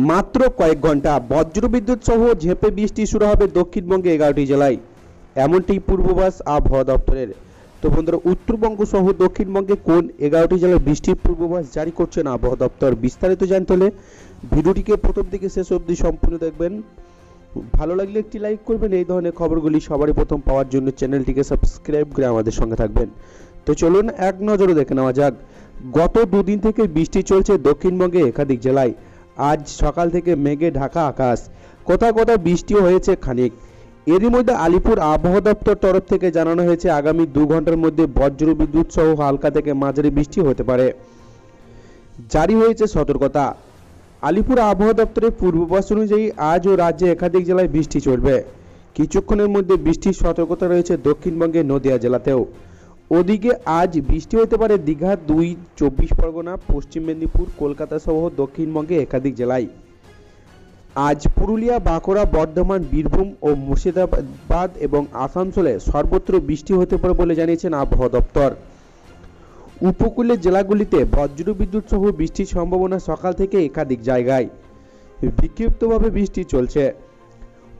মাত্র কয়েক ঘন্টা বজ্রবিদ্যুৎ সহ ঝেঁপে বৃষ্টি শুরু হবে দক্ষিণবঙ্গে 11টি জেলায়, এমনটি পূর্বাভাস আবহাওয়া দপ্তরের। তো বন্ধুরা, উত্তরবঙ্গ সহ দক্ষিণবঙ্গে কোন 11টি জেলায় বৃষ্টির পূর্বাভাস জারি করছেন আবহাওয়া দপ্তর, বিস্তারিত জানতে হলে ভিডিওটিকে প্রথম থেকে শেষ অবধি সম্পূর্ণ দেখবেন। ভালো লাগলে একটি লাইক করবেন। এই ধরনের খবরগুলি সবারই প্রথম পাওয়ার জন্য চ্যানেলটিকে সাবস্ক্রাইব করে আমাদের সঙ্গে থাকবেন। তো চলুন এক নজরে দেখে নেওয়া যাক। গত দুদিন থেকে বৃষ্টি চলছে দক্ষিণবঙ্গে একাধিক জেলায়। আজ সকাল থেকে মেঘে ঢাকা আকাশ, কোথাও কোথাও বৃষ্টিও হয়েছে খানিক। এরই মধ্যে আলিপুর আবহাওয়া দপ্তর তরফ থেকে জানানো হয়েছে আগামী 2 ঘন্টার মধ্যে বজ্রবিদ্যুৎ সহ হালকা থেকে মাঝারি বৃষ্টি হতে পারে। জারি হয়েছে সতর্কতা। আলিপুর আবহাওয়া দপ্তরের পূর্বাভাস অনুযায়ী আজও রাজ্যে একাধিক জেলায় বৃষ্টি চলবে। কিছুক্ষণের মধ্যে বৃষ্টির সতর্কতা রয়েছে দক্ষিণবঙ্গের নদিয়া জেলাতেও। ওদিকে আজ বৃষ্টি হতে পারে দীঘা 2, 24 পরগনা, পশ্চিম মেদিনীপুর, কলকাতা সহ দক্ষিণবঙ্গে একাধিক জেলায়। আজ পুরুলিয়া, বাঁকুড়া, বর্ধমান, বীরভূম ও মুর্শিদাবাদ এবং আসানসোলে সর্বত্র বৃষ্টি হতে পারে বলে জানিয়েছেন আবহাওয়া দপ্তর। উপকূলের জেলাগুলিতে বজ্রবিদ্যুৎ সহ বৃষ্টির সম্ভাবনা সকাল থেকে একাধিক জায়গায়। বিক্ষিপ্তভাবে বৃষ্টি চলছে।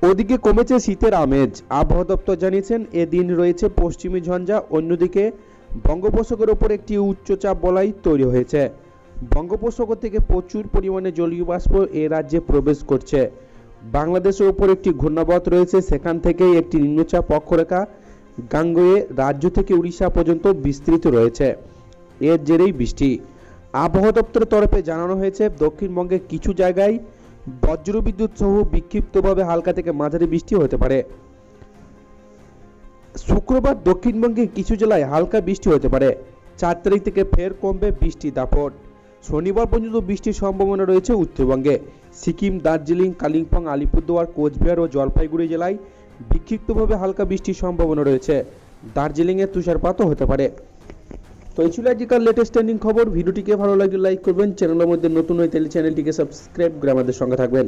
ওদিকে কমেছে শীতের আমেজ। আবহাওয়া দপ্তর জানিয়েছেন এদিন রয়েছে পশ্চিমী ঝঞ্ঝা। অন্যদিকে বঙ্গোপসাগরের ওপর একটি উচ্চচাপ বলয় তৈরি হয়েছে। বঙ্গোপসাগর থেকে প্রচুর পরিমাণে জলীয় বাষ্প এ রাজ্যে প্রবেশ করছে। বাংলাদেশের ওপর একটি ঘূর্ণাবর্ত রয়েছে, সেখান থেকেই একটি নিম্নচাপ অক্ষরেখা গাঙ্গেয় রাজ্য থেকে উড়িষ্যা পর্যন্ত বিস্তৃত রয়েছে। এর জেরেই বৃষ্টি। আবহাওয়া দপ্তরের তরফে জানানো হয়েছে দক্ষিণবঙ্গের কিছু জায়গায় বজ্রবিদ্যুৎ সহ বিক্ষিপ্তভাবে হালকা থেকে মাঝারি বৃষ্টি হতে পারে। শুক্রবার দক্ষিণবঙ্গের কিছু জেলায় হালকা বৃষ্টি হতে পারে। 4 তারিখ থেকে ফের কমবে বৃষ্টির দাপট। শনিবার পর্যন্ত বৃষ্টির সম্ভাবনা রয়েছে উত্তরবঙ্গে। সিকিম, দার্জিলিং, কালিম্পং, আলিপুরদুয়ার, কোচবিহার ও জলপাইগুড়ি জেলায় বিক্ষিপ্তভাবে হালকা বৃষ্টির সম্ভাবনা রয়েছে। দার্জিলিংয়ে তুষারপাতও হতে পারে। তো এই ছিল আজকের লেটেস্ট ট্রেন্ডিং খবর। ভিডিওটিকে ভালো লাগলে লাইক করবেন। চ্যানেলের মধ্যে নতুন হয়ে তাহলে চ্যানেলটিকে সাবস্ক্রাইব করে আমাদের সঙ্গে থাকবেন।